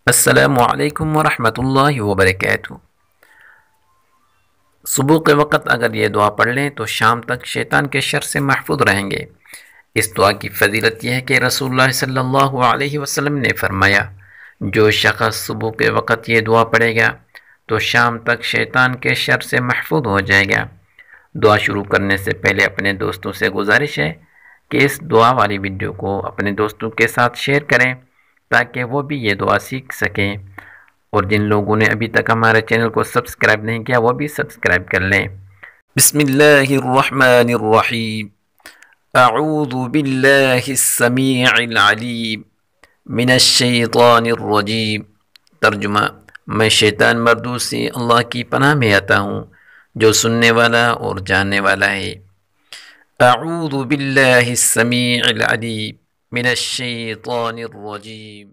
अस्सलामु अलैकुम वरहमतुल्लाहि वबरकातुहू। सुबह के वक़्त अगर ये दुआ पढ़ लें तो शाम तक शैतान के शर से महफूज रहेंगे। इस दुआ की फ़जीलत यह है कि रसूलुल्लाह सल्लल्लाहु अलैहि वसल्लम ने फरमाया, जो शख़्स सुबह के वक़्त ये दुआ पढ़ेगा तो शाम तक शैतान के शर से महफूज हो जाएगा। दुआ शुरू करने से पहले अपने दोस्तों से गुजारिश है कि इस दुआ वाली वीडियो को अपने दोस्तों के साथ शेयर करें ताकि वो भी ये दुआ सीख सकें, और जिन लोगों ने अभी तक हमारे चैनल को सब्सक्राइब नहीं किया वो भी सब्सक्राइब कर लें। बिस्मिल्लाहिर्रहमानिर्रहीम। अऊज़ु बिल्लाहिस समीइल अलीम मिनश शैतानिर रजीम। तर्जुमा, मैं शैतान मर्दूद से अल्लाह की पनाह में आता हूँ जो सुनने वाला और जानने वाला है। अऊज़ु बिल्लाहिस समीइल अलीम मिनश शैतानिर रजीम।